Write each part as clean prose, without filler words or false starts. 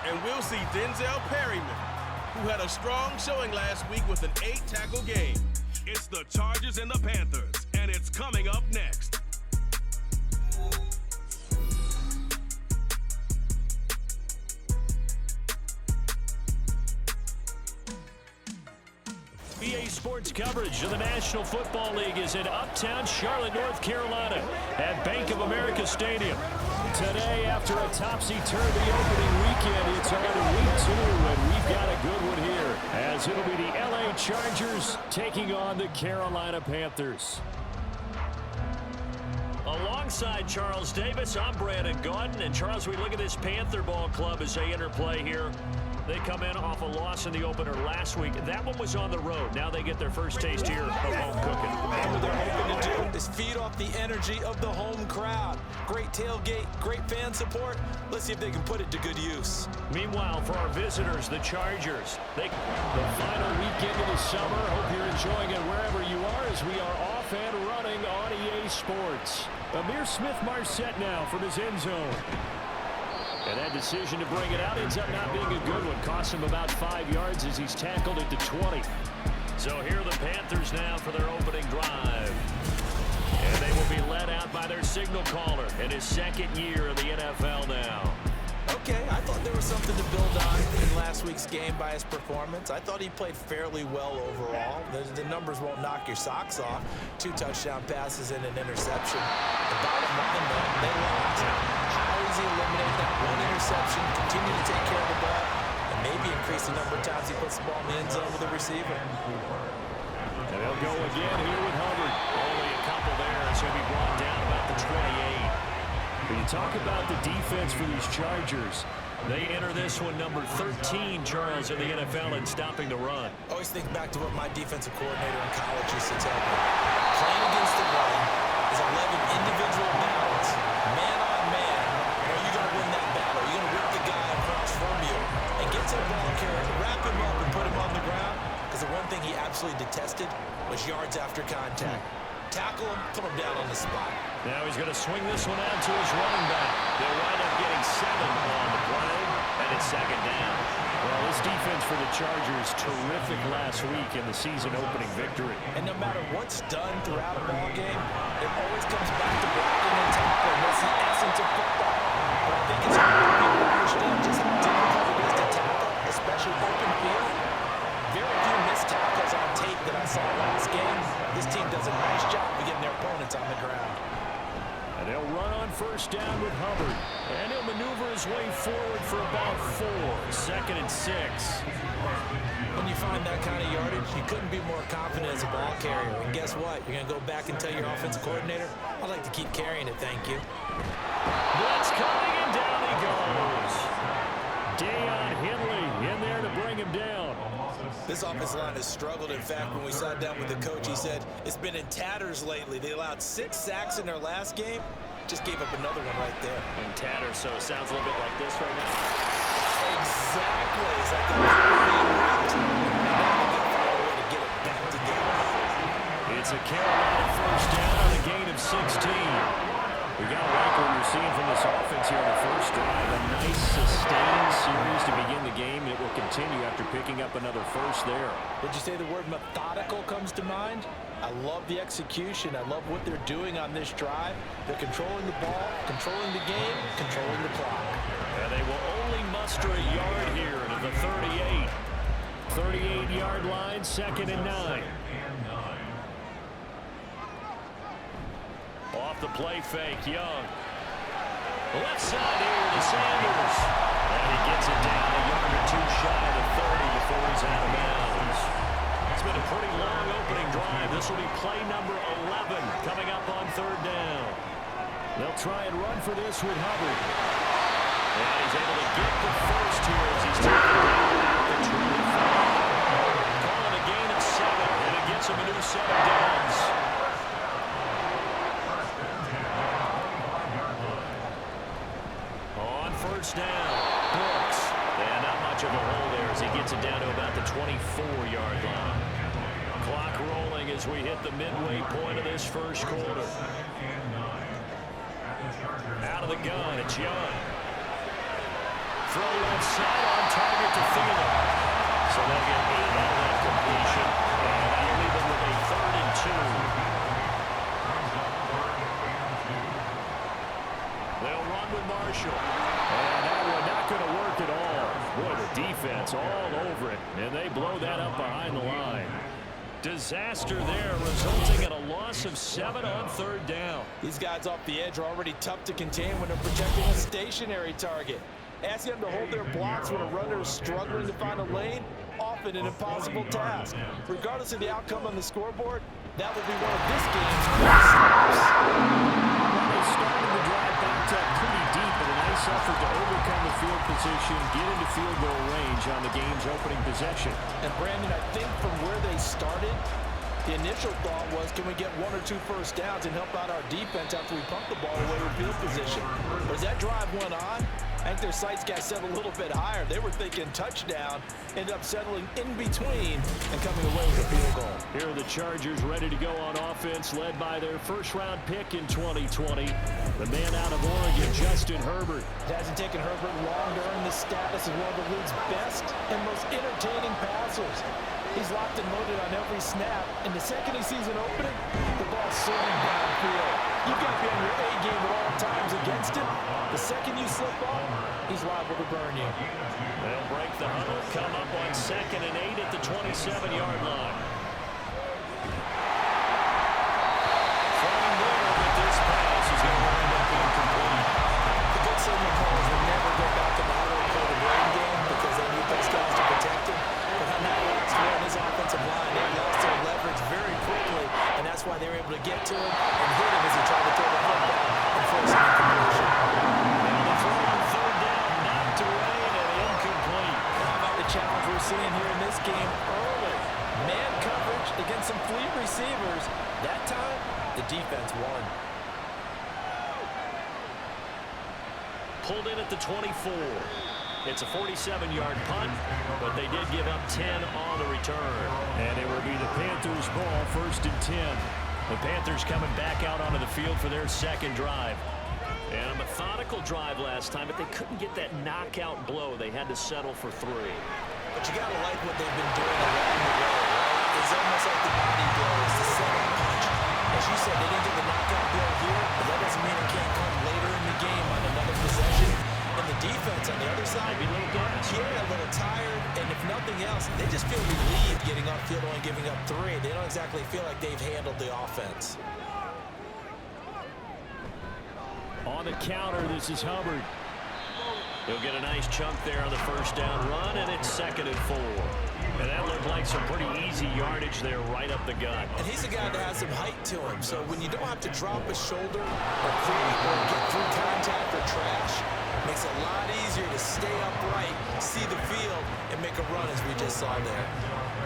And we'll see Denzel Perryman, who had a strong showing last week with an 8-tackle game. It's the Chargers and the Panthers, and it's coming up next. EA Sports coverage of the National Football League is in uptown Charlotte, North Carolina at Bank of America Stadium. Today, after a topsy-turvy opening weekend, it's on to week 2, and we've got a good one here, as it'll be the LA Chargers taking on the Carolina Panthers. Alongside Charles Davis, I'm Brandon Gaudin. And Charles, we look at this Panther ball club as they interplay here. They come in off a loss in the opener last week. That one was on the road. Now they get their first taste here of home cooking. And what they're hoping to do is feed off the energy of the home crowd. Great tailgate, great fan support. Let's see if they can put it to good use. Meanwhile, for our visitors, the Chargers, the final weekend of the summer. Hope you're enjoying it wherever you are as we are off and running on EA Sports. Amir Smith-Marset now from his end zone. And that decision to bring it out ends up not being a good one. Cost him about 5 yards as he's tackled it to 20. So here are the Panthers now for their opening drive. And they will be led out by their signal caller in his second year in the NFL now. Okay, I thought there was something to build on in last week's game by his performance. I thought he played fairly well overall. The numbers won't knock your socks off. 2 touchdown passes and an interception. The bottom line, though, they lost. How does he eliminate that one interception, continue to take care of the ball, and maybe increase the number of times he puts the ball in the end zone with the receiver? And they'll go again here with Hubbard. Only a couple there as he'll be brought down about the 28. When you talk about the defense for these Chargers, they enter this one number 13, Charles, in the NFL in stopping the run. Always think back to what my defensive coordinator in college used to tell me. Playing against the run is 11 individual battles, man on man. Are you going to win that battle? You're going to whip the guy across from you and get to the ball carrier, wrap him up, and put him on the ground. Because the one thing he absolutely detested was yards after contact. Tackle him, put him down on the spot. Now he's going to swing this one out to his running back. They'll wind up getting 7 on the play, and it's second down. Well, this defense for the Chargers, terrific last week in the season-opening victory. And no matter what's done throughout a ball game, it always comes back to blocking and tackling. That's the essence of football. But I think it's hard for people to understand just how difficult it is to tackle, especially open field. Very few missed tackles on tape that I saw last game. This team does a nice job of getting their opponents on the ground. And they'll run on first down with Hubbard. And he'll maneuver his way forward for about 4. Second and 6. When you find that kind of yardage, you couldn't be more confident as a ball carrier. And guess what? You're going to go back and tell your offensive coordinator, I'd like to keep carrying it, thank you. Blitz coming, and down he goes. Deion Henley in there to bring him down. This offensive line has struggled. In fact, when we sat down with the coach, he said it's been in tatters lately. They allowed 6 sacks in their last game. Just gave up another one right there. In tatters, so it sounds a little bit like this right now. Exactly. It's like they're being ripped. Now they got to find a way to get it back together. It's a Carolina first down on a gain of 16. We got to like what you're seeing from this offense here in the first drive. A nice sustained series to begin the game. It will continue after picking up another first there. Did you say the word methodical comes to mind? I love the execution. I love what they're doing on this drive. They're controlling the ball, controlling the game, controlling the clock. And they will only muster a yard here to the 38. 38-yard line, second and 9. Off the play fake, Young. Left side here to Sanders. And he gets it down a yard or 2 shy of the 30 before he's out of bounds. It's been a pretty long opening drive. This will be play number 11 coming up on third down. They'll try and run for this with Hubbard. And he's able to get the first here as he's taken down at the 25. Calling a gain of 7, and it gets him a new 7 downs. First down, Brooks. And not much of a hole there as he gets it down to about the 24-yard line. Clock rolling as we hit the midway point of this first quarter. Out of the gun, it's Young. throw left side on target to Thielen. So they'll get 8 out of that completion, and that'll leave them with a 3rd and 2. They'll run with Marshall. And that one not going to work at all. Boy, the defense all over it, and they blow that up behind the line. Disaster there, resulting in a loss of 7 on 3rd down. These guys off the edge are already tough to contain when they're protecting a stationary target. Asking them to hold their blocks when a runner is struggling to find a lane, often an impossible task. Regardless of the outcome on the scoreboard, that will be one of this game's best stops. They started the drive backed up pretty deep, but a nice effort to overcome the field position, get into field goal range on the game's opening possession. And Brandon, I think from where they started, the initial thought was, can we get 1 or 2 first downs and help out our defense after we pump the ball away with field position? But as that drive went on, I think their sights got set a little bit higher. They were thinking touchdown, ended up settling in between and coming away with a field goal. Here are the Chargers ready to go on offense, led by their first-round pick in 2020. The man out of Oregon, Justin Herbert. It hasn't taken Herbert long to earn the status of one of the league's best and most entertaining passers. He's locked and loaded on every snap, and the second he sees an opening, the ball's soaring downfield. You've got to be on your A game at all times against him. The second you slip up, he's liable to burn you. They'll break the huddle, come up on 2nd and 8 at the 27-yard line. Throwing there, but this pass is going to wind up incomplete. The good signal callers will never go back in the huddle and play the rain game because they need those guys to protect him. But on that last one, his offensive line, they lost their leverage very quickly, and that's why they were able to get to him and hit him as he tried to throw the football and force an incompletion. And the throw on 3rd down, knocked away and incomplete. How about the challenge we're seeing here in this game early? Man coverage against some fleet receivers. That time, the defense won. Pulled in at the 24. It's a 47-yard punt, but they did give up 10 on the return. And it will be the Panthers' ball, 1st and 10. The Panthers coming back out onto the field for their 2nd drive. And a methodical drive last time, but they couldn't get that knockout blow. They had to settle for 3. But you got to like what they've been doing along the way, right? It's almost like the body blow is the second punch. As you said, they didn't get the knockout blow here, but that doesn't mean it can't come later in the game on another possession. And the defense on the other side, Maybe a little gas. yeah, a little tired, and if nothing else, they just feel relieved getting off field only giving up 3. They don't exactly feel like they've handled the offense. On the counter, this is Hubbard. He'll get a nice chunk there on the 1st down run, and it's 2nd and 4. And that looked like some pretty easy yardage there right up the gut. And he's a guy that has some height to him, so when you don't have to drop a shoulder or get through contact or trash, it makes it a lot easier to stay upright, see the field, and make a run as we just saw there.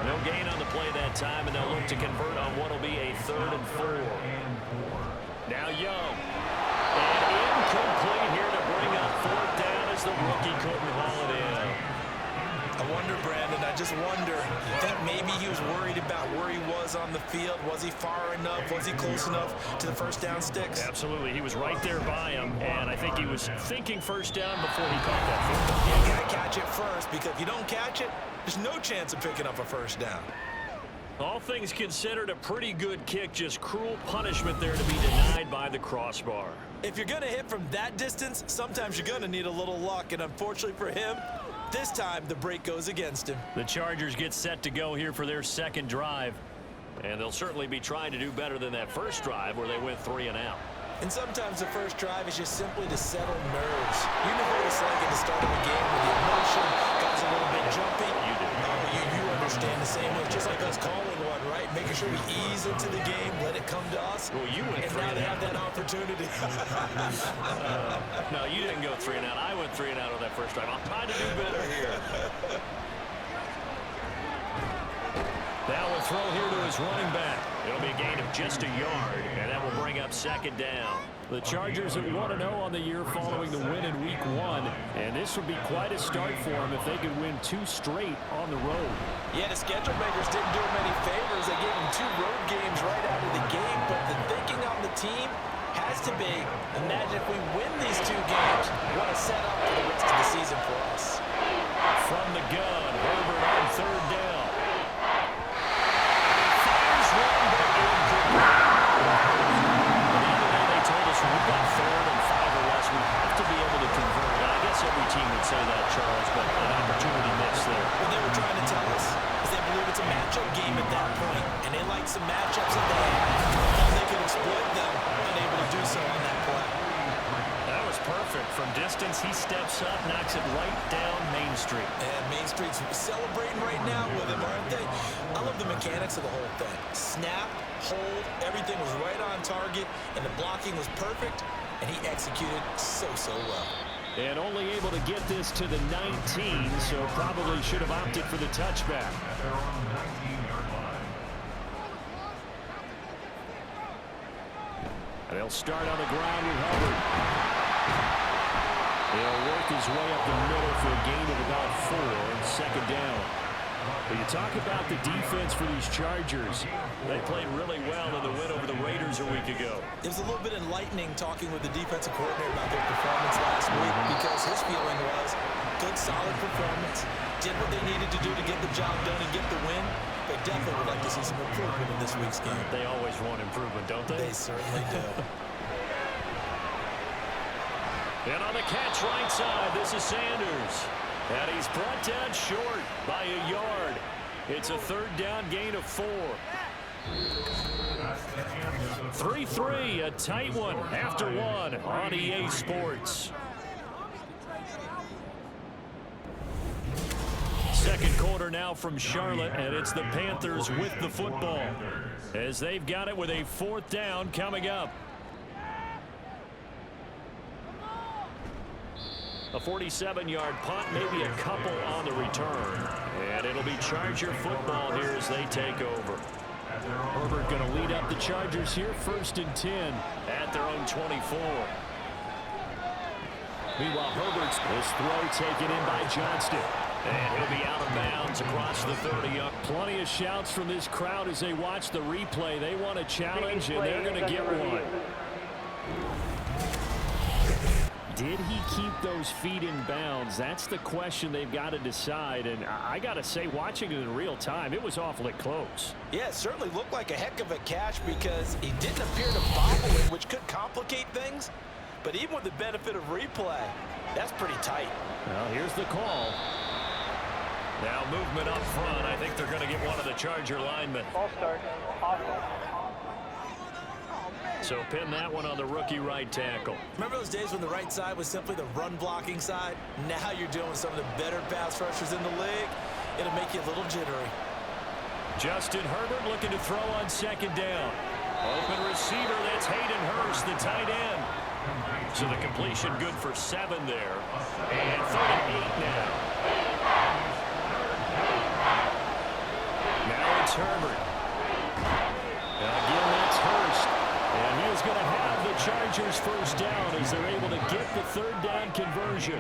No gain on the play that time, and they'll look to convert on what will be a 3rd and 4. Now Young. And incomplete here to bring up 4th down as the rookie couldn't haul it in. I wonder, Brandon, I just wonder, you think maybe he was worried about where he was on the field? Was he far enough? Was he close enough to the 1st down sticks? Absolutely. He was right there by him, and I think he was thinking 1st down before he caught that football. You got to catch it first, because if you don't catch it, there's no chance of picking up a 1st down. All things considered, a pretty good kick, just cruel punishment there to be denied by the crossbar. If you're going to hit from that distance, sometimes you're going to need a little luck, and unfortunately for him, this time the break goes against him. The Chargers get set to go here for their 2nd drive, and they'll certainly be trying to do better than that 1st drive where they went 3 and out. And sometimes the 1st drive is just simply to settle nerves. You know what it's like at the start of a game with the emotion, guys a little bit jumpy. You do. You understand the same way, just like us calling one, right? Making sure we ease into the game, let it come to us. Well, you went and 3 now and they out. have that opportunity. No, you didn't go 3 and out. I went 3 and out on that 1st drive. I'll try to do better here. Now a throw here to his running back. It'll be a gain of just a yard, and that will bring up 2nd down. The Chargers at 1-0 on the year following the win in Week 1, and this would be quite a start for them if they could win 2 straight on the road. Yeah, the schedule makers didn't do him any favors. They gave him 2 road games right out of the game, but the thinking on the team has to be, imagine if we win these 2 games, what a setup for the rest of the season for us. team would say that, Charles, but an opportunity missed there. What they were trying to tell us is they believe it's a matchup game at that point, and they like some matchups that they had. Now they could exploit them, unable to do so on that play. That was perfect. From distance, he steps up, knocks it right down Main Street. And Main Street's celebrating right now with him, aren't they? I love the mechanics of the whole thing. Snap, hold, everything was right on target, and the blocking was perfect, and he executed so well. And only able to get this to the 19, so probably should have opted for the touchback. They'll start on the ground with Hubbard. He'll work his way up the middle for a gain of about 4 and second down. But you talk about the defense for these Chargers. They played really well in the win over the Raiders a week ago. It was a little bit enlightening talking with the defensive coordinator about their performance last week, because his feeling was good, solid performance, did what they needed to do to get the job done and get the win. They definitely would like to see some improvement in this week's game. They always want improvement, don't they? They certainly do. And on the catch right side, this is Sanders. And he's brought down short by a yard. It's a third down gain of 4. 3-3, a tight one after 1 on EA Sports. Second quarter now from Charlotte, and it's the Panthers with the football, as they've got it with a 4th down coming up. A 47-yard punt, maybe a couple on the return. And it'll be Charger football here as they take over. Herbert going to lead up the Chargers here, 1st and 10 at their own 24. Meanwhile, Herbert's this throw taken in by Johnston. And he'll be out of bounds across the 30. Plenty of shouts from this crowd as they watch the replay. They want a challenge, and they're going to get one. Did he keep those feet in bounds? That's the question they've got to decide. And I got to say, watching it in real time, it was awfully close. Yeah, it certainly looked like a heck of a catch, because he didn't appear to bobble it, which could complicate things. But even with the benefit of replay, that's pretty tight. Well, here's the call. Now movement up front. I think they're going to get one of the Charger linemen. Ball start. Awesome. So pin that one on the rookie right tackle. Remember those days when the right side was simply the run-blocking side? Now you're dealing with some of the better pass rushers in the league. It'll make you a little jittery. Justin Herbert looking to throw on 2nd down. Open receiver, that's Hayden Hurst, the tight end. So the completion good for 7 there. And 3rd and 8 now. Now it's Herbert. Again, that's Hurst. And he is going to have the Chargers 1st down as they're able to get the 3rd down conversion.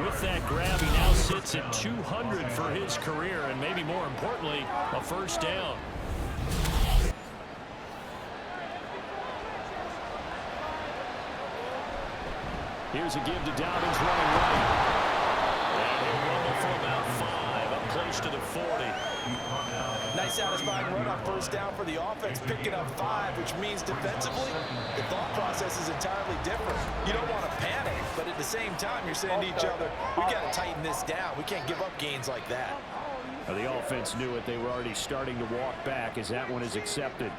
With that grab, he now sits at 200 for his career, and maybe more importantly, a 1st down. Here's a give to Dobbins running right. And he'll rumble for about 5, up close to the 40. Nice satisfying run on 1st down for the offense, picking up 5, which means defensively, the thought process is entirely different. You don't want to panic, but at the same time, you're saying to each other, we got to tighten this down. We can't give up gains like that. Now, the offense knew it. They were already starting to walk back as that one is accepted.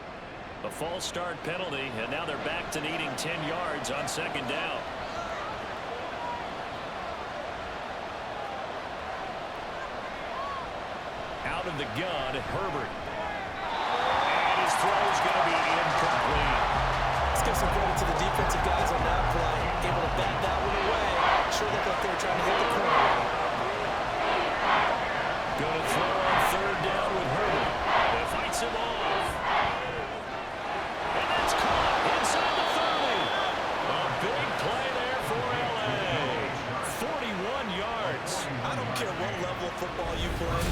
A false start penalty, and now they're back to needing 10 yards on 2nd down. Out of the gun, Herbert. And his throw is going to be incomplete. Let's give some credit to the defensive guys on that play. Able to bat that one away. Sure looked like they were trying to hit the corner. Going to throw on 3rd down with Herbert. That fights him off. And that's caught inside the 30. A big play there for L.A. 41 yards. I don't care what level of football you play.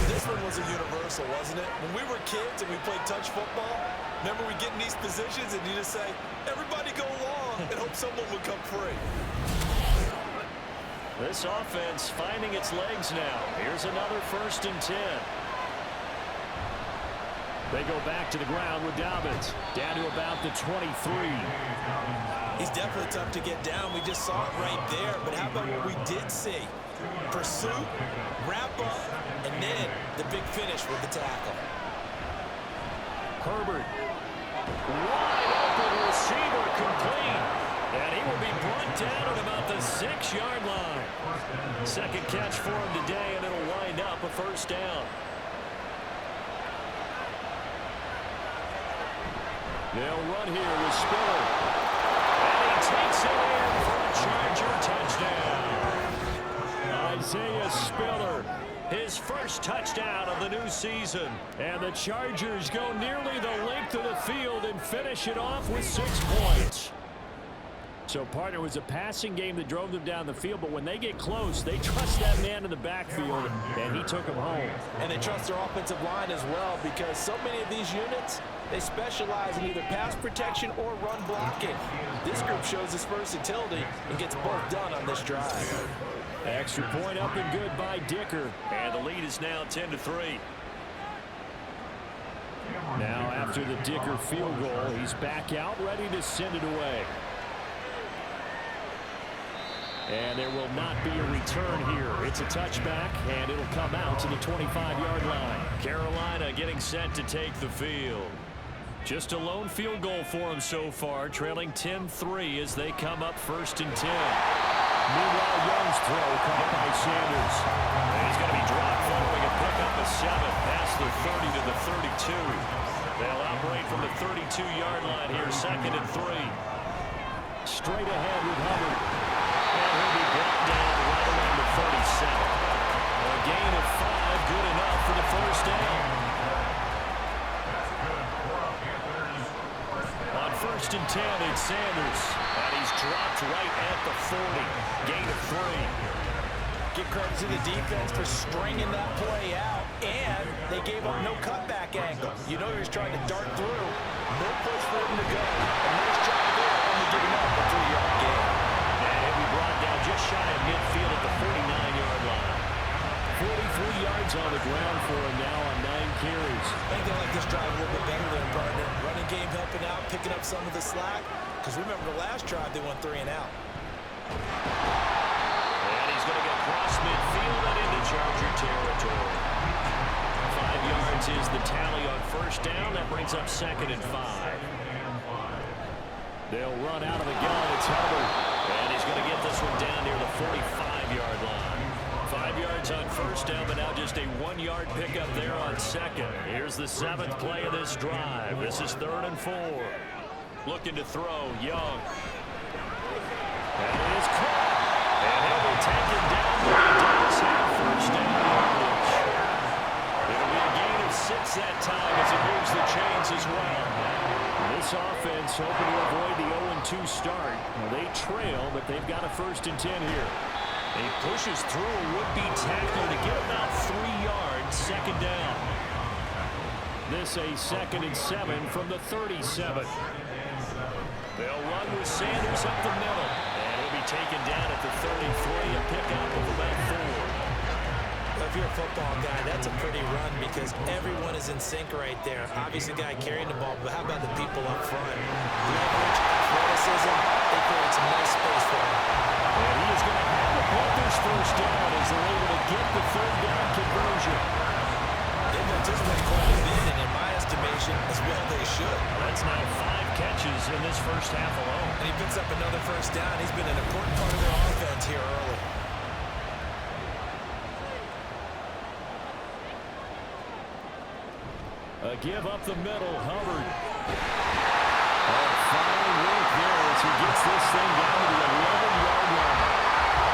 This one was a universal, wasn't it? When we were kids and we played touch football, remember we get in these positions and you just say, everybody go along, and hope someone would come free. This offense finding its legs now. Here's another 1st and 10. They go back to the ground with Dobbins. Down to about the 23. He's definitely tough to get down. We just saw it right there. But how about what we did see? Pursuit, wrap up, and then the big finish with the tackle. Herbert. Wide open receiver complete. And he will be brought down at about the 6-yard line. Second catch for him today, and it'll wind up a first down. They'll run here with Spiller. And he takes it in for a Charger touchdown. Isaiah Spiller, his first touchdown of the new season. And the Chargers go nearly the length of the field and finish it off with 6 points. So, partner, it was a passing game that drove them down the field, but when they get close, they trust that man in the backfield, and he took them home. And they trust their offensive line as well, because so many of these units, they specialize in either pass protection or run blocking. This group shows its versatility and gets both done on this drive. Extra point up and good by Dicker, and the lead is now 10-3. Now, after the Dicker field goal, he's back out, ready to send it away. And there will not be a return here. It's a touchback, and it'll come out to the 25-yard line. Carolina getting set to take the field. Just a lone field goal for them so far, trailing 10-3 as they come up 1st and 10. Meanwhile, Young's throw caught by Sanders. And he's going to be dropped following a pickup of 7 past the 30 to the 32. They'll operate from the 32-yard line here, 2nd and 3. Straight ahead with Hubbard. And he'll be brought down right around the 37. A gain of 5, good enough for the first down. On 1st and 10, it's Sanders. And he's dropped right at the 40. Gain of 3. Give credit to the defense for stringing that play out, and they gave up no cutback angle. You know he was trying to dart through. No place for him to go. A nice job there, only giving up a 3-yard gain. And he'll be brought down just shy of midfield at the 49-yard line. 43 yards on the ground for him now on 9 carries. I think they like this drive a little bit better than partner. Running game helping out, picking up some of the slack. Because remember the last drive, they went 3 and out. And he's going to get across midfield and into Charger territory. 5 yards is the tally on 1st down. That brings up 2nd and 5. They'll run out of the gun. It's Hubbard. And he's going to get this one down near the 45-yard line. 5 yards on 1st down, but now just a 1-yard pickup there on 2nd. Here's the 7th play of this drive. This is 3rd and 4. Looking to throw, Young. And it is caught. And he'll be taken down, but he does have 1st down yardage. It'll be a gain of 6 that time as he moves the chains as well. This offense hoping to avoid the 0-2 start. Well, they trail, but they've got a 1st and 10 here. He pushes through a would-be tackler to get about 3 yards, 2nd down. This a 2nd and 7 from the 37. They'll run with Sanders up the middle. And he'll be taken down at the 33, a pickup of about 4. If you're a football guy, that's a pretty run because everyone is in sync right there. Obviously, the guy carrying the ball, but how about the people up front? Leverage, athleticism, they create some nice space for him. And he is going to have the Panthers 1st down as they're able to get the 3rd down conversion. They've anticipated quite a bit, and in my estimation, as well they should. That's now 5 catches in this 1st half alone. And he picks up another 1st down. He's been an important part of their offense here early. A give up the middle, Hubbard. Fine work there as he gets this thing down to the 11-yard line.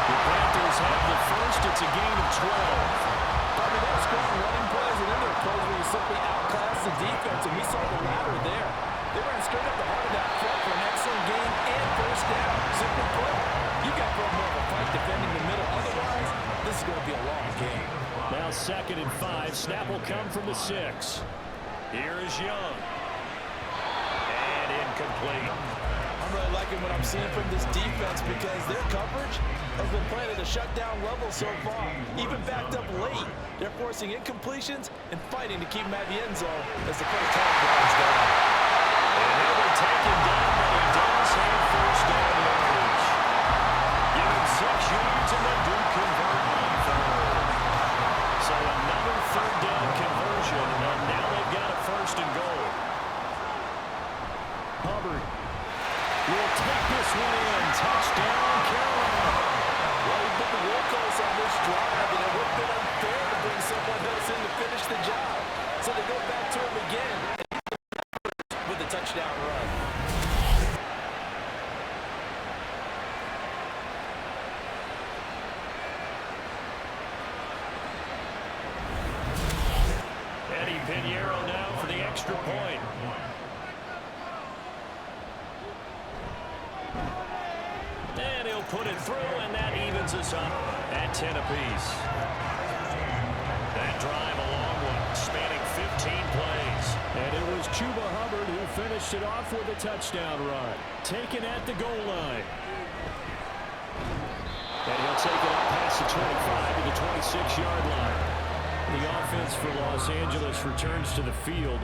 The Panthers have the 1st. It's a gain of 12. Probably those strong running plays and then their plays where you simply outclass the defense, and we saw the latter there. They ran straight up the heart of that front for an excellent gain and 1st down. Simply put, you got to put more of a fight defending the middle. Otherwise, this is going to be a long game. Now 2nd and 5. Snap will come from the 6. Here is Young. And incomplete. I'm really liking what I'm seeing from this defense because their coverage has been playing at a shutdown level so far. Even backed up late, they're forcing incompletions and fighting to keep him at the end zone as the first half winds down. And he'll be taken down, but he does have first down yardage. Give him 6 yards and they do convert on third. So another third down conversion, and now they've got a first and goal. Hubbard will take this one in. Touchdown, Carolina. Well, he's been the workhorse on this drive, and it would have been unfair to bring someone else in to finish the job. So they go back to him again with a touchdown run. Eddie Pinheiro now for the extra point. And he'll put it through, and that evens us up at 10 apiece. That drive a long one, spanning 15 plays. And it was Chuba Hubbard who finished it off with a touchdown run. Taken at the goal line. And he'll take it up past the 25 to the 26-yard line. The offense for Los Angeles returns to the field.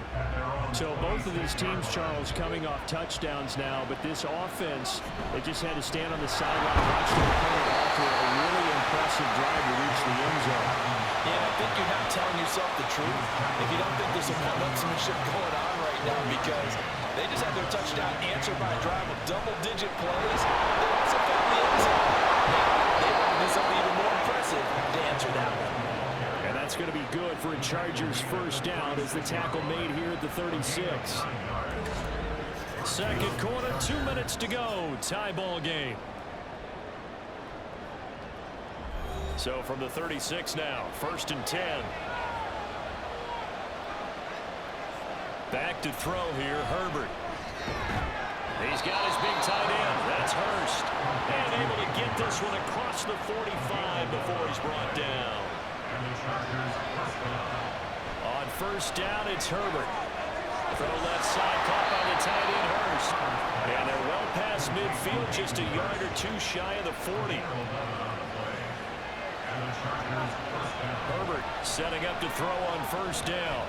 So both of these teams, Charles, coming off touchdowns now, but this offense, they just had to stand on the sideline and watch their opponent offer a really impressive drive to reach the end zone. Yeah, I think you're not telling yourself the truth if you don't think there's some one-upsmanship going on right now, because they just had their touchdown answered by a drive of double-digit plays. They also found the end zone. They want to do something even more impressive to answer that one. That's going to be good for a Chargers first down as the tackle made here at the 36. Second quarter, 2 minutes to go. Tie ball game. So from the 36 now, 1st and 10. Back to throw here, Herbert. He's got his big tight end. That's Hurst. And able to get this one across the 45 before he's brought down. On first down, it's Herbert. Throw left side, caught by the tight end, Hurst. And they're well past midfield, just a yard or two shy of the 40. Herbert setting up to throw on first down.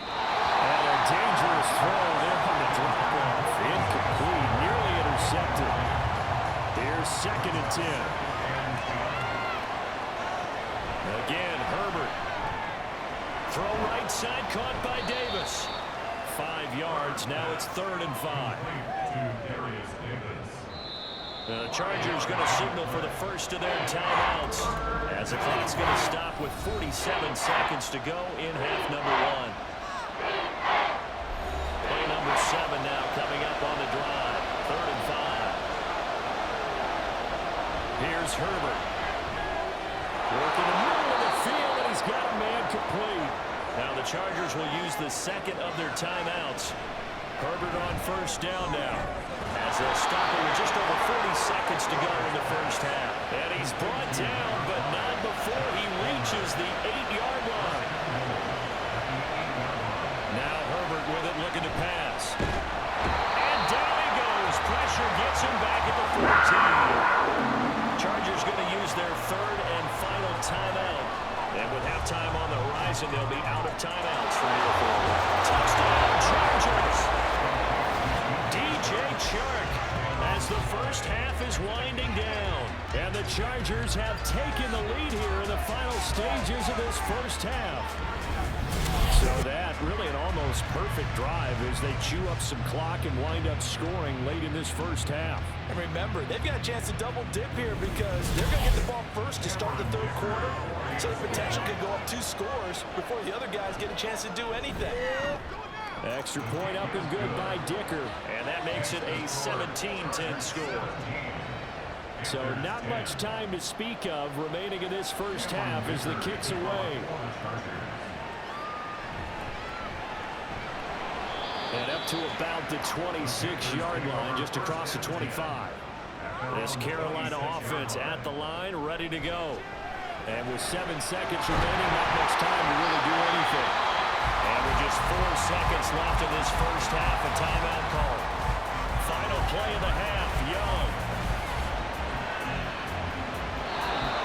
And a dangerous throw there on the drop-off. Incomplete, nearly intercepted. Here's 2nd and 10. Again, Herbert. Throw right side, caught by Davis. 5 yards, now it's 3rd and 5. The Chargers going to signal for the first of their timeouts, as the clock's going to stop with 47 seconds to go in half number 1. Play number 7 now coming up on the drive. 3rd and 5. Here's Herbert. Working the middle of the field, and he's got a man complete. Now the Chargers will use the second of their timeouts. Herbert on first down now, as they'll stop it with just over 40 seconds to go in the first half. And he's brought down, but not before he reaches the 8-yard line. Now Herbert with it, looking to pass. And down he goes. Pressure gets him back at the 14. Chargers going to use their 3rd and final timeout. And with halftime on the horizon, they'll be out of timeouts from here forward. Touchdown, Chargers! DJ Chark as the first half is winding down. And the Chargers have taken the lead here in the final stages of this first half. So that really an almost perfect drive as they chew up some clock and wind up scoring late in this first half. And remember, they've got a chance to double dip here because they're going to get the ball first to start the 3rd quarter. So the potential could go up 2 scores before the other guys get a chance to do anything. Extra point up and good by Dicker. And that makes it a 17-10 score. So not much time to speak of remaining in this first half as the kick's away. And up to about the 26-yard line, just across the 25. This Carolina offense at the line, ready to go. And with 7 seconds remaining, not much time to really do anything. And with just 4 seconds left in this first half, a timeout call. play of the half, Young.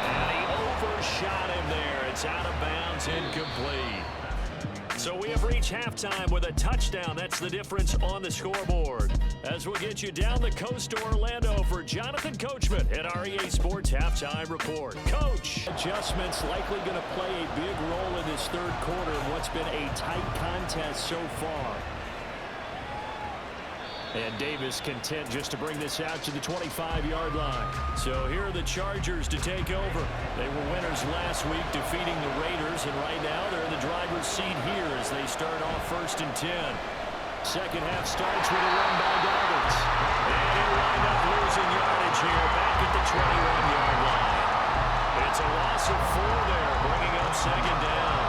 And he overshot him there. It's out of bounds, incomplete. So we have reached halftime with a touchdown. That's the difference on the scoreboard. As we'll get you down the coast to Orlando for Jonathan Coachman at our EA Sports Halftime Report. Coach! Adjustments likely going to play a big role in this third quarter in what's been a tight contest so far. And Davis content just to bring this out to the 25-yard line. So here are the Chargers to take over. They were winners last week defeating the Raiders, and right now they're in the driver's seat here as they start off 1st and 10. Second half starts with a run by Dobbins. And he wind up losing yardage here back at the 21-yard line. It's a loss of 4 there, bringing up 2nd down.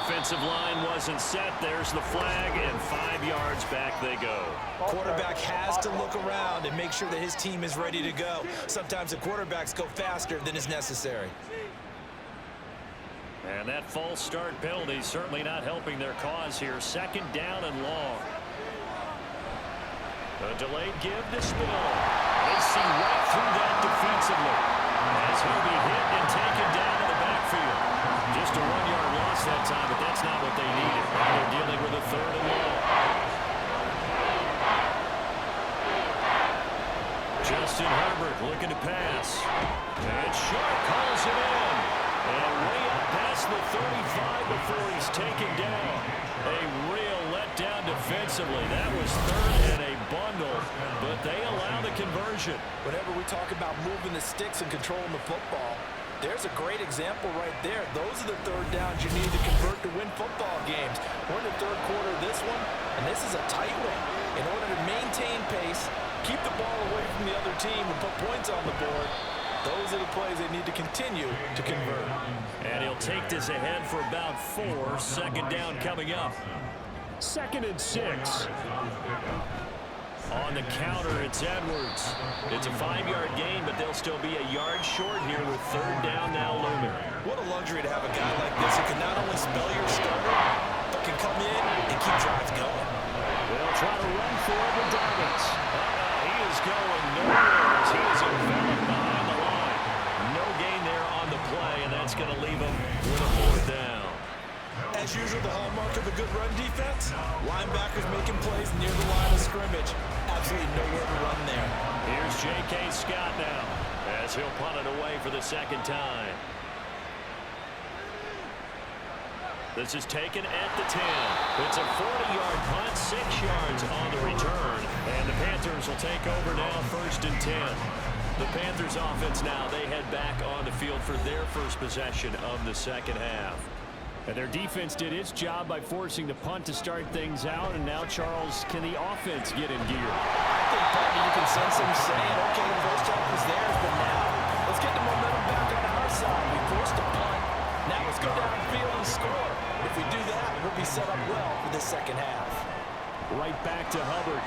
Offensive line wasn't set. There's the flag, and 5 yards back they go. Quarterback has to look around and make sure that his team is ready to go. Sometimes the quarterbacks go faster than is necessary. And that false start penalty certainly not helping their cause here. 2nd down and long. A delayed give to Spinell. They see right through that defensively as he'll be hit and taken down in the backfield. Just a 1-yard loss that time, but that's not what they needed. Now they're dealing with a 3rd and long. Justin Herbert looking to pass. And Sharp calls it in. And way up past the 35 before he's taken down. A real letdown defensively. That was 3rd and a bundle, but they allow the conversion. Whenever we talk about moving the sticks and controlling the football, there's a great example right there. Those are the 3rd downs you need to convert to win football games. We're in the 3rd quarter of this one, and this is a tight one. In order to maintain pace, keep the ball away from the other team, and put points on the board, those are the plays they need to continue to convert. And he'll take this ahead for about 4. 2nd down coming up. 2nd and 6. On the counter, it's Edwards. It's a 5-yard gain, but they'll still be a yard short here with 3rd down now looming. What a luxury to have a guy like this who can not only spell your starter, but can come in and keep drives going. They'll try to run for it with Dobbins. He is going nowhere as he is enveloped behind the line. No gain there on the play, and that's going to leave him with a 4th down. As usual, the hallmark of a good run defense, linebackers making plays near the line of scrimmage. Absolutely nowhere to run there. Here's J.K. Scott now as he'll punt it away for the 2nd time. This is taken at the 10. It's a 40-yard punt, 6 yards on the return. And the Panthers will take over now, 1st and 10. The Panthers offense now, they head back on the field for their first possession of the 2nd half. And their defense did its job by forcing the punt to start things out. And now, Charles, can the offense get in gear? I think, Patty, you can sense them saying, okay, the first half was theirs, but now let's get the momentum back on our side. We forced a punt. Now let's go downfield and score. If we do that, we'll be set up well for the 2nd half. Right back to Hubbard.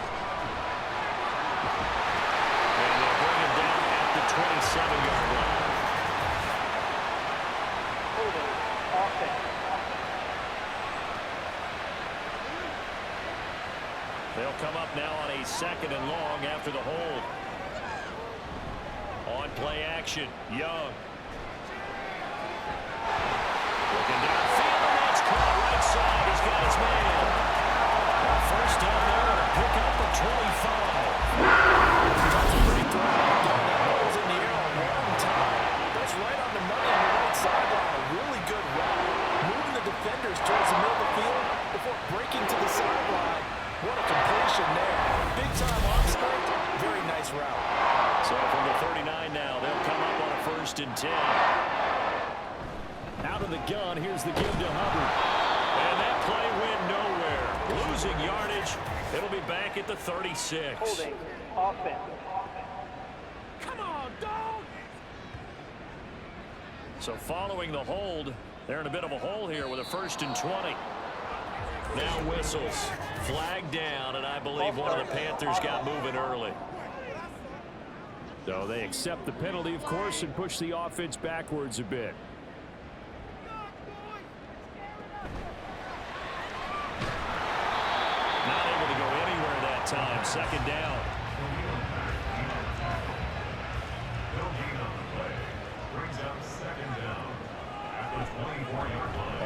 And they'll bring him down at the 27-yard line. They'll come up now on a 2nd and long after the hold. On play action, Young. Looking downfield, and that's caught right side. He's got his man. 1st down there to pick up the 25. That's a pretty throw. That was in the air a long time. That's right on the money on the right sideline. A really good route. Moving the defenders towards the middle of the field before breaking to the sideline. What a completion there. Big time arm strength. Very nice route. So from the 39 now, they'll come up on a 1st and 10. Out of the gun, here's the give to Hubbard. And that play went nowhere. Losing yardage. It'll be back at the 36. Holding. Offense. Come on, dog! So following the hold, they're in a bit of a hole here with a 1st and 20. Now whistles. Flag down, and I believe one of the Panthers got moving early. So they accept the penalty, of course, and push the offense backwards a bit. second down.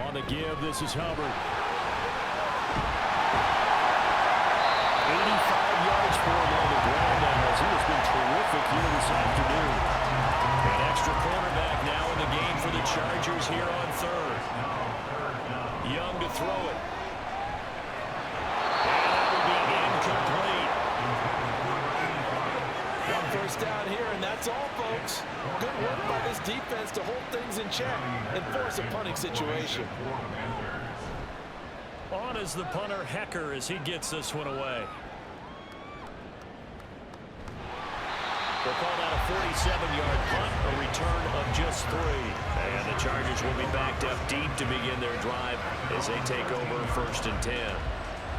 On the give, this is Hubbard. 85 yards for him on the ground now, as he has been terrific here this afternoon. An extra cornerback now in the game for the Chargers here on third. Young to throw it. And that will be incomplete. One first down here, and that's all, folks. Good work by this defense to hold things in check and force a punting situation. On is the punter, Hecker, as he gets this one away. They'll call that a 47-yard punt, a return of just 3. And the Chargers will be backed up deep to begin their drive as they take over 1st and 10.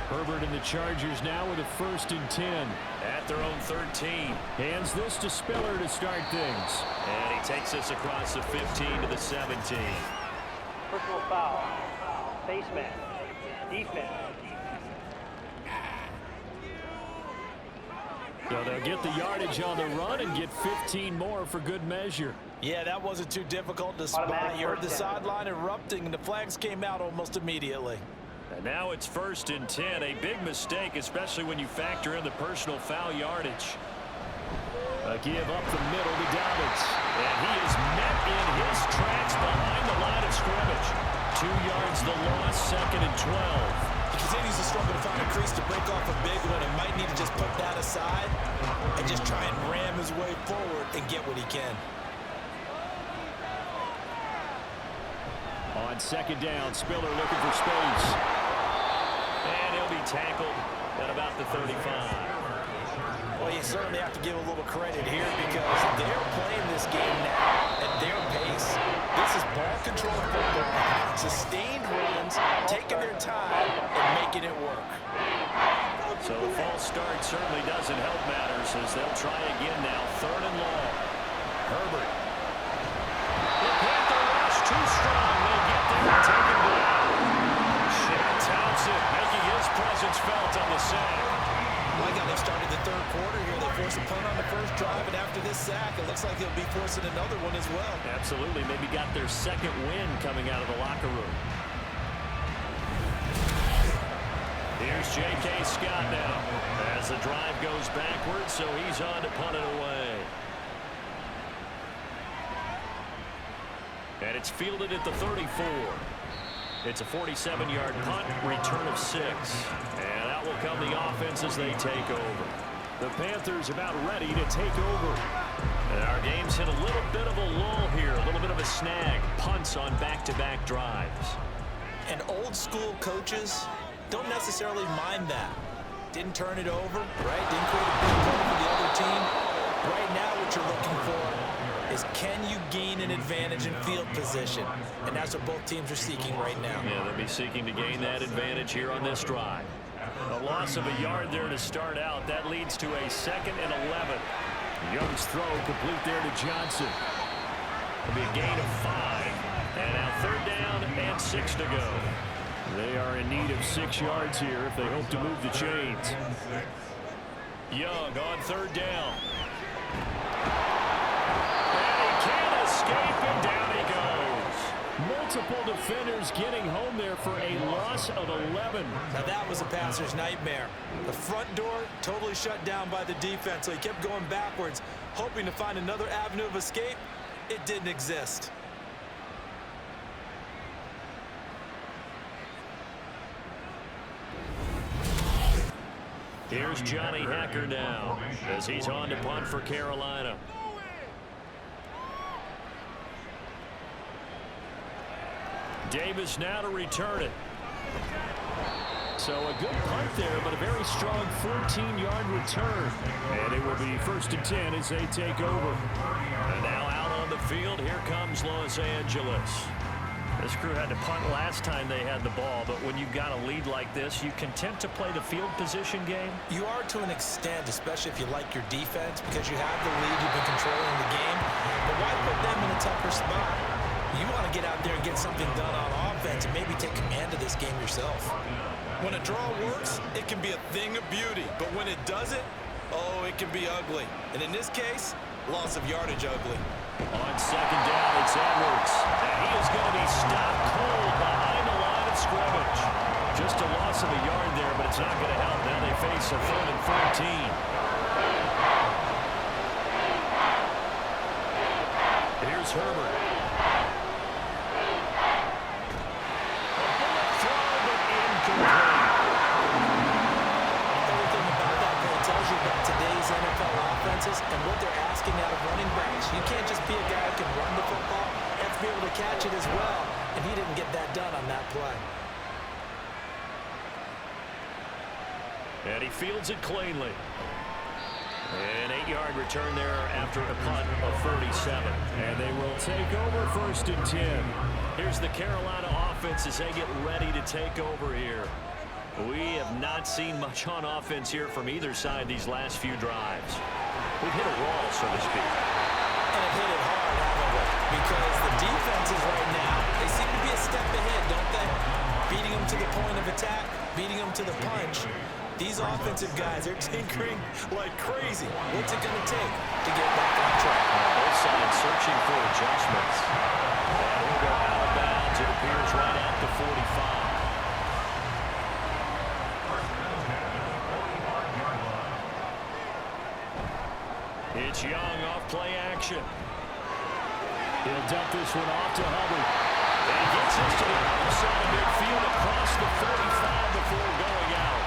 Herbert and the Chargers now with a 1st and 10 at their own 13. Hands this to Spiller to start things. And he takes this across the 15 to the 17. Personal foul. Face mask. Defense. So they'll get the yardage on the run and get 15 more for good measure. Yeah, that wasn't too difficult to spot. You heard the sideline erupting, and the flags came out almost immediately. And now it's 1st and 10. A big mistake, especially when you factor in the personal foul yardage. A give up the middle to Dobbins. And he is met in his tracks behind the line of scrimmage. 2 yards the loss, 2nd and 12. He continues to struggle to find a crease to break off a big one. He might need to just put that aside and just try and ram his way forward and get what he can. On 2nd down, Spiller looking for space. And he'll be tackled at about the 35. Well, you certainly have to give a little credit here because they're playing this game now at their pace. This is ball control football, sustained runs, taking their time and making it work. So the false start certainly doesn't help matters as they'll try again now, 3rd and long. Herbert. The Panther rush too strong. They get there and take him down. Shaq Townsend making his presence felt on the sack. Like how they've started the 3rd quarter here. They force a punt on the 1st drive, and after this sack, it looks like they'll be forcing another one as well. Absolutely. Maybe got their 2nd win coming out of the locker room. Here's J.K. Scott now as the drive goes backwards, so he's on to punt it away. And it's fielded at the 34. It's a 47-yard punt, return of 6. And out will come the offense as they take over. The Panthers about ready to take over. And our game's hit a little bit of a lull here, a little bit of a snag. Punts on back-to-back drives. And old school coaches don't necessarily mind that. Didn't turn it over, right? Didn't create a big play for the other team. Right now what you're looking for is can you gain an advantage in field position? And that's what both teams are seeking right now. Yeah, they'll be seeking to gain that advantage here on this drive. A loss of a yard there to start out. That leads to a 2nd and 11. Young's throw complete there to Johnson. It'll be a gain of 5. And now 3rd down and 6 to go. They are in need of 6 yards here if they hope to move the chains. Young on 3rd down. And he can't escape, and down he goes. Multiple defenders getting home there for a loss of 11. Now that was a passer's nightmare. The front door totally shut down by the defense, so he kept going backwards, hoping to find another avenue of escape. It didn't exist. Here's Johnny Hecker now as he's on to punt for Carolina. Davis now to return it. So a good punt there, but a very strong 14-yard return. And it will be 1st and 10 as they take over. And now out on the field, here comes Los Angeles. This crew had to punt last time they had the ball, but when you've got a lead like this, you content to play the field position game? You are to an extent, especially if you like your defense, because you have the lead, you've been controlling the game. But why put them in a tougher spot? You want to get out there and get something done on offense and maybe take command of this game yourself. When a draw works, it can be a thing of beauty. But when it doesn't, oh, it can be ugly. And in this case, loss of yardage ugly. On second down, it's Edwards. And he is going to be stopped cold behind the line of scrimmage. Just a loss of a yard there, but it's not going to help. Now they face a 3rd and 14. Here's Herbert. Everything about that play tells you about today's NFL offenses and what they're asking out of running backs. You can't just be a guy who can run the football. You have to be able to catch it as well. And he didn't get that done on that play. And he fields it cleanly. An 8-yard return there after a punt of 47. And they will take over 1st and 10. Here's the Carolina offense as they get ready to take over here. We have not seen much on offense here from either side these last few drives. We've hit a wall, so to speak. And it hit it hard, haven't we? Because the defenses right now, they seem to be a step ahead, don't they? Beating them to the point of attack, beating them to the punch. These offensive guys are tinkering like crazy. What's it going to take to get back on track? Both sides searching for adjustments. And we'll go out of bounds. It appears right at the 45. It's Young off play action. He'll dump this one off to Hubbard. And gets this to the outside of midfield across the 45 before going out.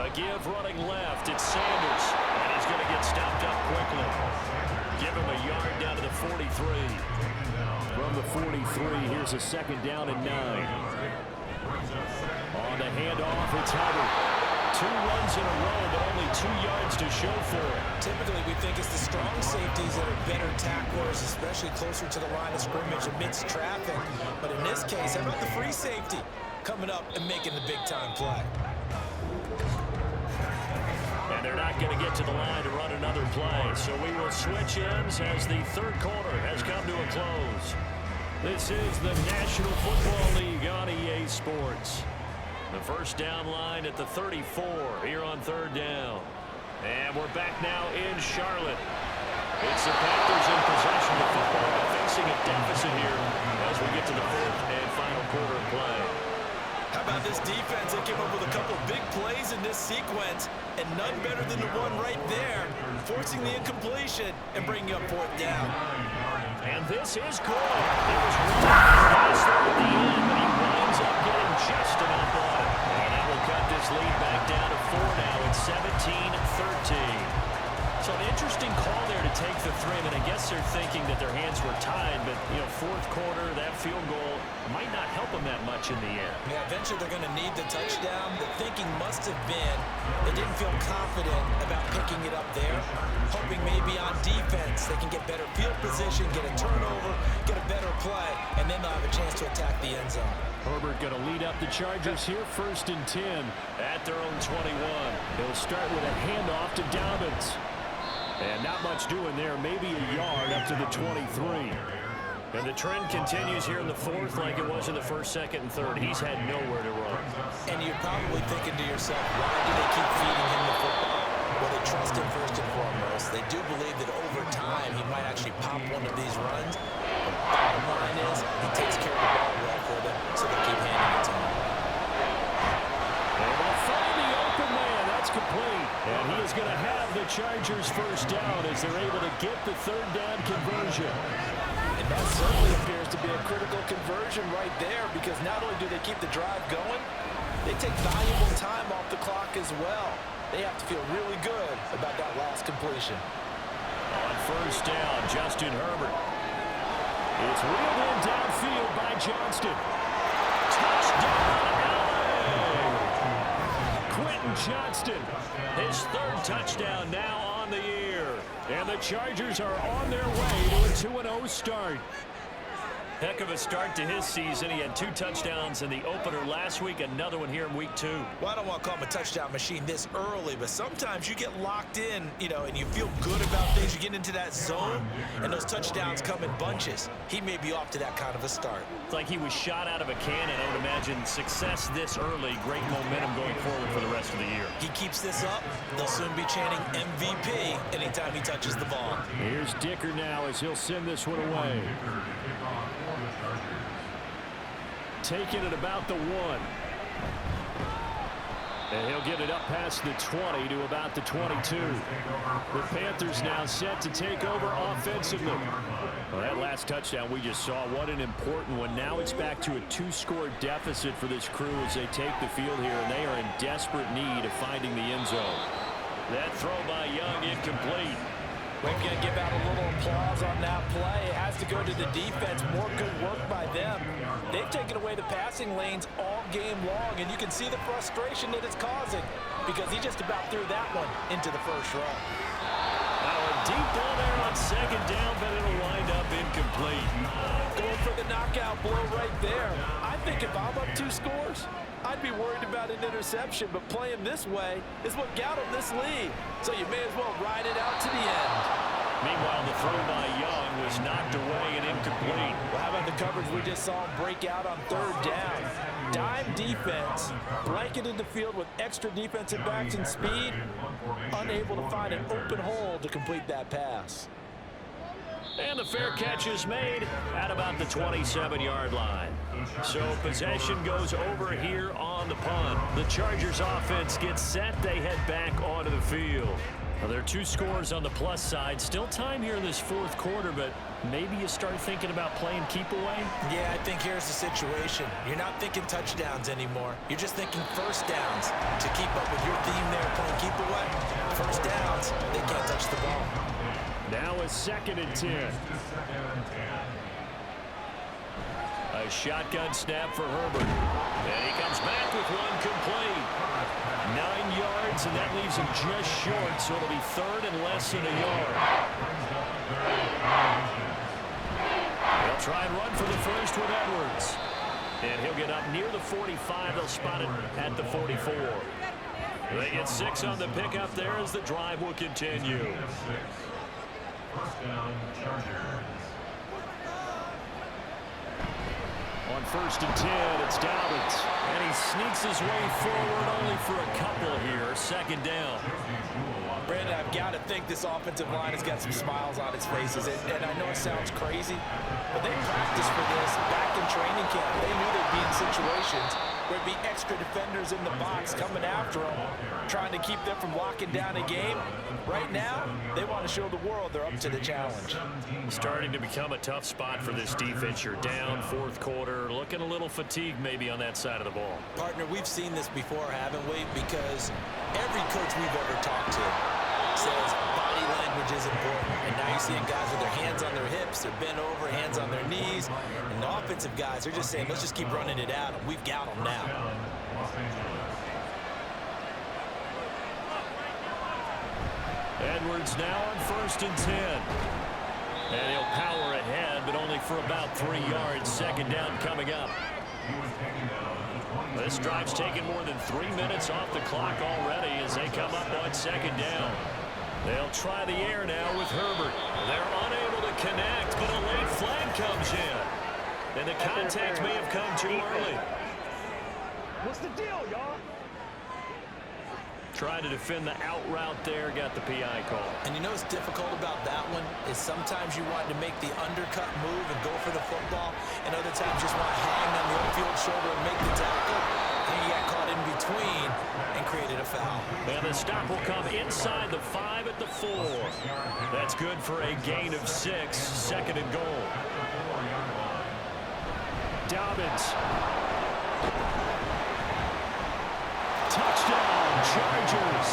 A give running left. It's Sanders. And he's going to get stopped up quickly. Give him a yard down to the 43. From the 43, here's a 2nd down and 9. On the handoff, it's Hubbard. 2 runs in a row, but only 2 yards to show for it. Typically, we think it's the strong safeties that are better tacklers, especially closer to the line of scrimmage amidst traffic. But in this case, how about the free safety coming up and making the big-time play? And they're not going to get to the line to run another play. So we will switch ends as the 3rd quarter has come to a close. This is the National Football League on EA Sports. The 1st down line at the 34 here on 3rd down. And we're back now in Charlotte. It's the Panthers in possession of football, facing a deficit here as we get to the 4th and final quarter of play. How about this defense? They came up with a couple of big plays in this sequence, and none better than the one right there, forcing the incompletion and bringing up 4th down. And this is good. It was really fast there at the end, but he winds up getting just enough on it. And that will cut this lead back down to 4 now. It's 17-13. So an interesting call there to take the 3. And I guess they're thinking that their hands were tied, but, 4th quarter, that field goal might not help them that much in the end. Yeah, eventually they're going to need the touchdown. The thinking must have been they didn't feel confident about picking it up there, hoping maybe on defense they can get better field position, get a turnover, get a better play, and then they'll have a chance to attack the end zone. Herbert going to lead up the Chargers here, 1st and 10 at their own 21. He'll start with a handoff to Dobbins. And not much doing there, maybe a yard up to the 23. And the trend continues here in the 4th like it was in the 1st, 2nd, and 3rd. He's had nowhere to run. And you're probably thinking to yourself, why do they keep feeding him the football? Well, they trust him first and foremost. They do believe that over time he might actually pop one of these runs. The bottom line is he takes care of the ball well for them, so they keep handing it to him. And they'll find the open man. That's complete. And he is going to have the Chargers 1st down as they're able to get the 3rd down conversion. And that certainly appears to be a critical conversion right there, because not only do they keep the drive going, they take valuable time off the clock as well. They have to feel really good about that last completion. On 1st down, Justin Herbert. It's reeled in downfield by Johnston. Touchdown, LA! Quentin Johnston, his 3rd touchdown now on the year. And the Chargers are on their way to a 2-0 start. Heck of a start to his season. He had 2 touchdowns in the opener last week, another one here in week 2. Well, I don't want to call him a touchdown machine this early, but sometimes you get locked in, and you feel good about things. You get into that zone, and those touchdowns come in bunches. He may be off to that kind of a start. It's like he was shot out of a cannon. I would imagine success this early, great momentum going forward for the rest of the year. He keeps this up, they'll soon be chanting MVP anytime he touches the ball. Here's Dicker now as he'll send this one away. Taking it about the 1. And he'll get it up past the 20 to about the 22. The Panthers now set to take over offensively. Well, that last touchdown we just saw, what an important one. Now it's back to a 2-score deficit for this crew as they take the field here, and they are in desperate need of finding the end zone. That throw by Young incomplete. We're going to give out a little applause on that play. It has to go to the defense. More good work by them. They've taken away the passing lanes all game long, and you can see the frustration that it's causing because he just about threw that one into the first row. Now a deep ball there on second down, but it'll wind up incomplete. Going for the knockout blow right there. I think if I'm up 2 scores, I'd be worried about an interception, but playing this way is what got him this lead. So you may as well ride it out to the end. Meanwhile, the throw by Young was knocked away and incomplete. Well, how about the coverage we just saw him break out on 3rd down? Dime defense, blanketed the field with extra defensive backs and speed, unable to find an open hole to complete that pass. And the fair catch is made at about the 27-yard line. So possession goes over here on the punt. The Chargers offense gets set. They head back onto the field. Well, there are 2 scores on the plus side. Still time here in this 4th quarter, but maybe you start thinking about playing keep away? Yeah, I think here's the situation. You're not thinking touchdowns anymore. You're just thinking first downs. To keep up with your theme there, playing keep away, first downs, they can't touch the ball. Now a 2nd and 10. A shotgun snap for Herbert. And he comes back with one complete. 9 yards, and that leaves him just short, so it'll be 3rd and less than a yard. They'll try and run for the first with Edwards. And he'll get up near the 45. They'll spot it at the 44. They get 6 on the pickup there as the drive will continue. On 1st and 10, it's Dobbins. And he sneaks his way forward only for a couple here. 2nd down. Brandon, I've got to think this offensive line has got some smiles on its faces. And I know it sounds crazy, but they practiced for this back in training camp. They knew they'd be in situations where there'd be extra defenders in the box coming after them, trying to keep them from locking down a game. Right now, they want to show the world they're up to the challenge. Starting to become a tough spot for this defense. You're down 4th quarter, looking a little fatigued maybe on that side of the ball. Partner, we've seen this before, haven't we? Because every coach we've ever talked to says body language is important. And now you're seeing guys with their hands on their hips, they're bent over, hands on their knees. And the offensive guys are just saying, let's just keep running it at them. We've got them now. Edwards now on 1st and 10. And he'll power ahead, but only for about 3 yards. 2nd down coming up. This drive's taken more than 3 minutes off the clock already as they come up on 2nd down. They'll try the air now with Herbert. They're unable to connect, but a late flag comes in. And the contact may have come too early. What's the deal, y'all? Trying to defend the out route there, got the PI call. And you know what's difficult about that one is sometimes you want to make the undercut move and go for the football, and other times just want to hang on the upfield shoulder and make the tackle. And you got caught in between and created a foul. And the stop will come inside the 5 at the 4. That's good for a gain of 6. 2nd and goal. Dobbins. Touchdown, Chargers.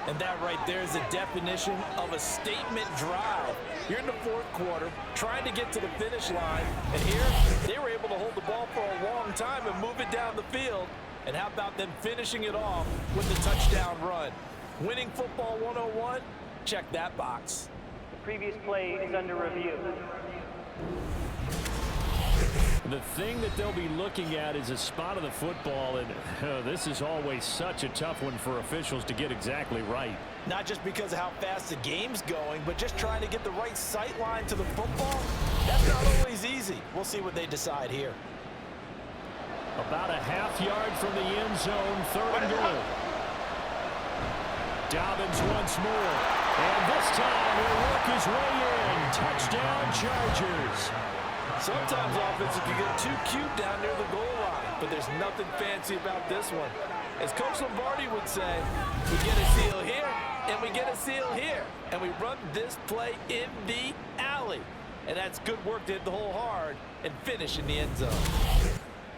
And that right there is the definition of a statement drive. You're in the 4th quarter, trying to get to the finish line, and here they were able to hold the ball for a long time and move it down the field. And how about them finishing it off with the touchdown run? Winning football 101, check that box. Previous play is under review. The thing that they'll be looking at is a spot of the football, and this is always such a tough one for officials to get exactly right. Not just because of how fast the game's going, but just trying to get the right sight line to the football. That's not always easy. We'll see what they decide here. About a half yard from the end zone, 3rd and goal. Dobbins once more, and this time he'll work his way in. Touchdown, Chargers. Sometimes offenses can get too cute down near the goal line, but there's nothing fancy about this one. As Coach Lombardi would say, we get a seal here, and we get a seal here, and we run this play in the alley. And that's good work to hit the hole hard and finish in the end zone.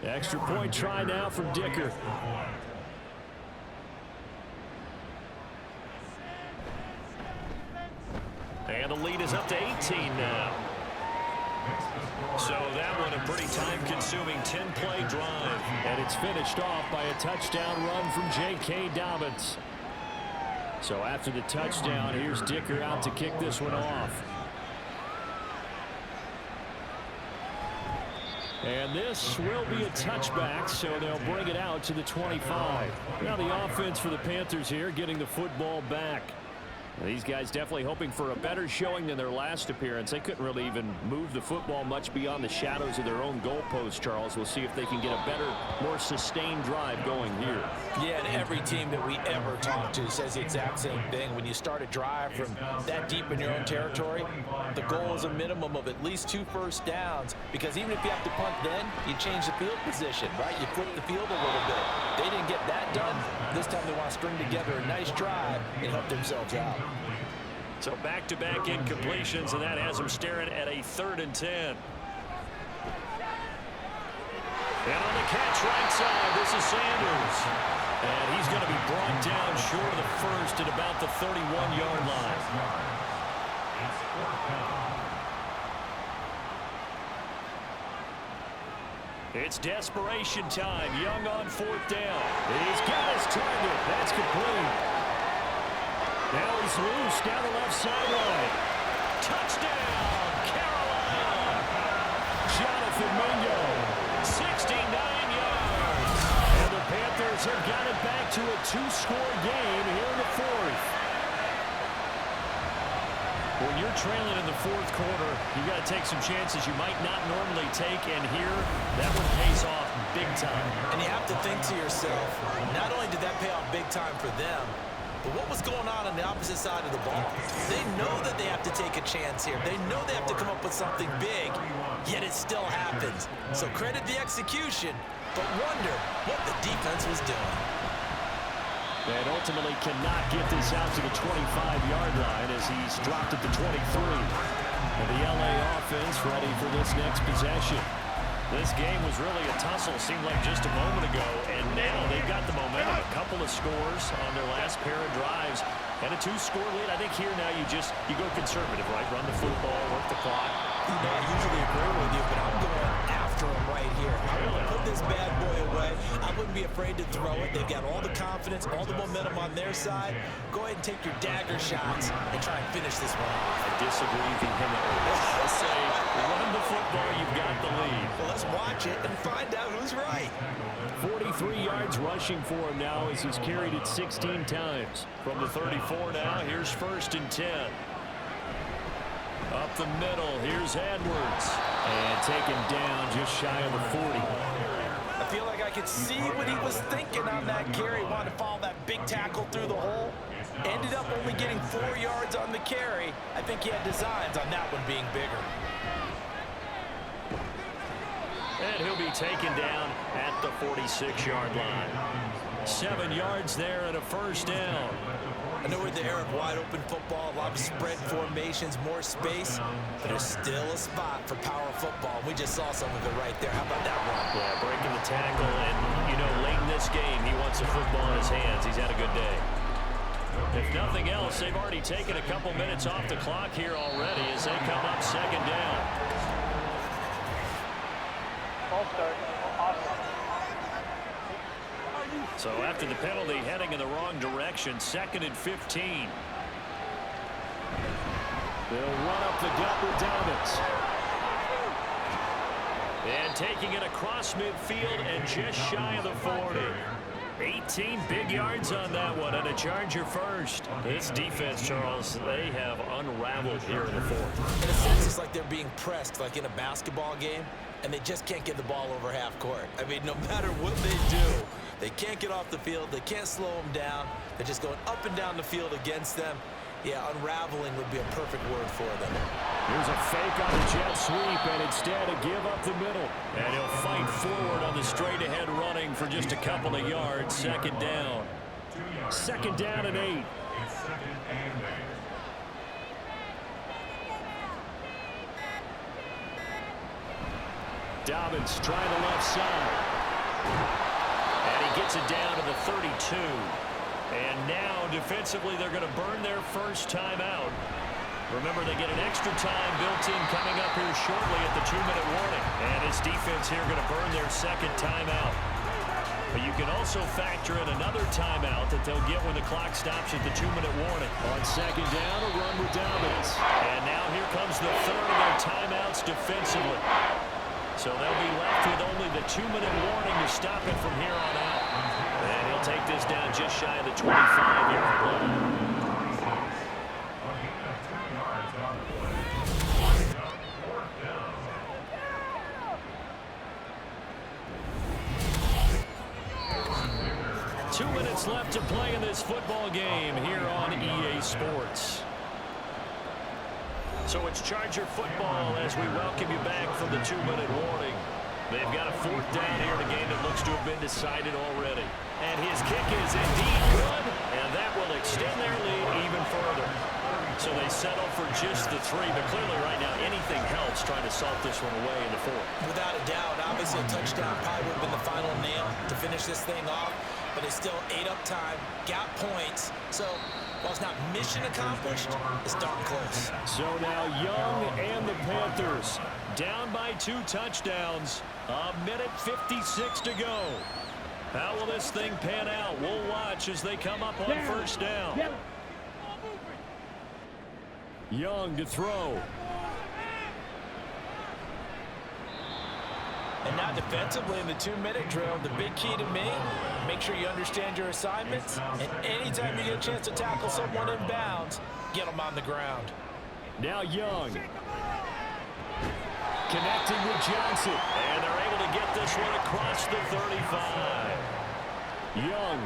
Extra point try now from Dicker. And the lead is up to 18 now. So that one a pretty time-consuming 10-play drive. And it's finished off by a touchdown run from J.K. Dobbins. So after the touchdown, here's Dicker out to kick this one off. And this will be a touchback, so they'll bring it out to the 25. Now the offense for the Panthers here getting the football back. These guys definitely hoping for a better showing than their last appearance. They couldn't really even move the football much beyond the shadows of their own goalpost, Charles. We'll see if they can get a better, more sustained drive going here. Yeah, and every team that we ever talk to says the exact same thing. When you start a drive from that deep in your own territory, the goal is a minimum of at least 2 first downs, because even if you have to punt then, you change the field position, right? You flip the field a little bit. They didn't get that done. This time they want to string together a nice drive and help themselves out. So back-to-back incompletions, and that has them staring at a 3rd and 10. And on the catch right side, this is Sanders. And he's going to be brought down short of the first at about the 31-yard line. It's desperation time. Young on 4th down. He's got his target. That's complete. Now he's loose down the left sideline. Touchdown, Carolina. Jonathan Mingo, 69 yards. And the Panthers have got it back to a 2-score game here in the 4th. When you're trailing in the 4th quarter, you got to take some chances you might not normally take, and here, that one pays off big time. And you have to think to yourself, not only did that pay off big time for them, but what was going on the opposite side of the ball? They know that they have to take a chance here. They know they have to come up with something big, yet it still happens. So credit the execution, but wonder what the defense was doing. And ultimately cannot get this out to the 25-yard line as he's dropped at the 23. And the LA offense ready for this next possession. This game was really a tussle, seemed like just a moment ago, and now they've got the momentum. A couple of scores on their last pair of drives, and a 2-score lead. I think here now you go conservative, right? Run the football, work the clock. You know, I usually agree with you, but I'm going after him right here. I'm going to put this bad boy away. I wouldn't be afraid to throw it. They've got all the confidence, all the momentum on their side. Go ahead and take your dagger shots and try and finish this one off. I disagree vehemently. I say, run the football, you've got the lead. Well, let's watch it and find out who's right. 43 yards rushing for him now as he's carried it 16 times. From the 34 now, here's 1st and 10. Up the middle, here's Edwards. And taken down just shy of the 40. I feel like I could see what he was thinking on that carry. He wanted to follow that big tackle through the hole. Ended up only getting 4 yards on the carry. I think he had designs on that one being bigger. And he'll be taken down at the 46-yard line. 7 yards there and a 1st down. I know we're in the era of wide-open football, a lot of spread formations, more space, but there's still a spot for power football. We just saw some of it right there. How about that one? Yeah, breaking the tackle, and, you know, late in this game, he wants the football in his hands. He's had a good day. If nothing else, they've already taken a couple minutes off the clock here already as they come up 2nd down. All start. Awesome. So after the penalty, heading in the wrong direction, 2nd and 15. They'll run up the gut with Dobbins. And taking it across midfield and just shy of the 40. 18 big yards on that one, and a Charger first. This defense, Charles, they have unraveled here in the fourth. In a sense, it's like they're being pressed, like in a basketball game, and they just can't get the ball over half court. I mean, no matter what they do, they can't get off the field. They can't slow them down. They're just going up and down the field against them. Yeah, unraveling would be a perfect word for them. Here's a fake on the jet sweep, and instead a give up the middle. And he'll fight forward on the straight-ahead running for just a couple of yards. Second down. Second down and 8. Dobbins trying the left side. And he gets it down to the 32. And now, defensively, they're going to burn their first timeout. Remember, they get an extra time built in coming up here shortly at the 2-minute warning. And his defense here going to burn their second timeout. But you can also factor in another timeout that they'll get when the clock stops at the 2-minute warning. On second down, a run with Dobbins. And now here comes the third of their timeouts defensively. So they'll be left with only the 2-minute warning to stop it from here on out. And he'll take this down just shy of the 25-yard line. Two minutes left to play in this football game here on EA Sports. So it's Charger football as we welcome you back from the 2-minute warning. They've got a fourth down here in a game that looks to have been decided already. And his kick is indeed good, and that will extend their lead even further. So they settle for just the 3, but clearly right now anything helps trying to salt this one away in the fourth. Without a doubt, obviously a touchdown probably would have been the final nail to finish this thing off, but it's still 8 up time, got points, so while it's not mission accomplished, it's darn close. So now Young and the Panthers down by 2 touchdowns. A minute 56 to go. How will this thing pan out? We'll watch as they come up on first down. Young to throw. And now defensively in the 2-minute drill, the big key to me, make sure you understand your assignments, and anytime you get a chance to tackle someone in bounds, get them on the ground. Now Young. Connecting with Johnson. And they're able to get this one across the 35. Young.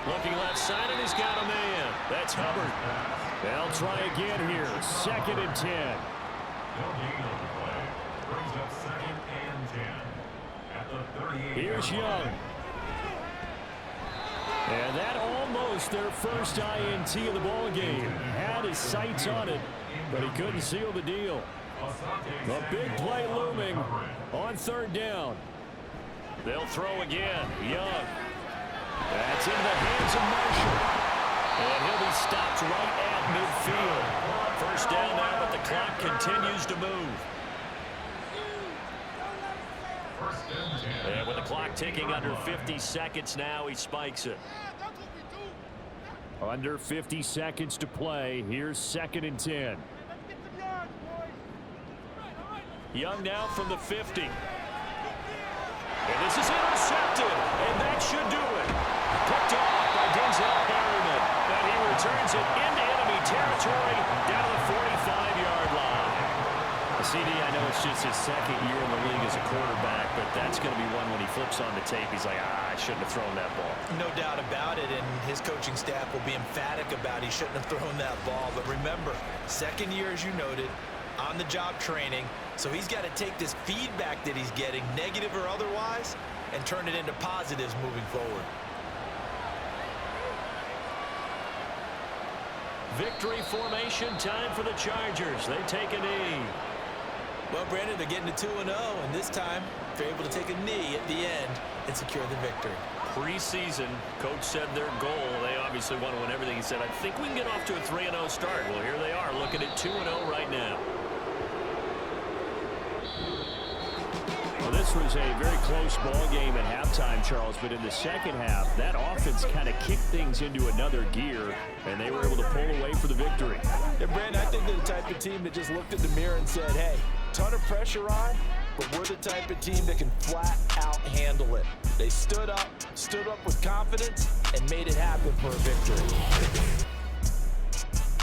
Looking left side, and he's got a man. That's Hubbard. They'll try again here. 2nd and 10. Here's Young. And that almost their first INT of the ball game. Had his sights on it, but he couldn't seal the deal. A big play looming on 3rd down. They'll throw again. Young. That's in the hands of Marshall. And he'll be stopped right at midfield. First down now, but the clock continues to move. And with the clock ticking under 50 seconds now, he spikes it. Under 50 seconds to play. Here's 2nd and 10. Young now from the 50. And this is intercepted. And that should do it. Picked off by Denzel Perryman. And he returns it into enemy territory down to the 45-yard line. CD, I know it's just his 2nd year in the league as a quarterback, but that's going to be one when he flips on the tape, he's like, I shouldn't have thrown that ball. No doubt about it, and his coaching staff will be emphatic about he shouldn't have thrown that ball. But remember, 2nd year, as you noted, on-the-job training, so he's got to take this feedback that he's getting, negative or otherwise, and turn it into positives moving forward. Victory formation time for the Chargers. They take a knee. Well, Brandon, they're getting to 2-0, and this time they're able to take a knee at the end and secure the victory. Preseason, coach said their goal, they obviously want to win everything. He said, I think we can get off to a 3-0 start. Well, here they are looking at 2-0 right now. Well, this was a very close ball game at halftime, Charles, but in the second half, that offense kind of kicked things into another gear, and they were able to pull away for the victory. And Brandon, I think they're the type of team that just looked in the mirror and said, hey, ton of pressure on, but we're the type of team that can flat out handle it. They stood up with confidence, and made it happen for a victory.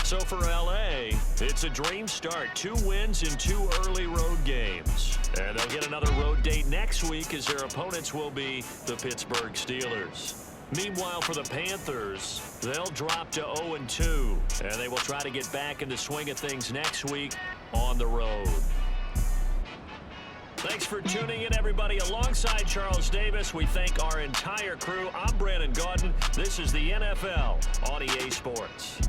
So for LA, it's a dream start. 2 wins in 2 early road games. And they'll get another road date next week as their opponents will be the Pittsburgh Steelers. Meanwhile, for the Panthers, they'll drop to 0-2, and they will try to get back in the swing of things next week on the road. Thanks for tuning in, everybody. Alongside Charles Davis, we thank our entire crew. I'm Brandon Gaudin. This is the NFL on EA Sports.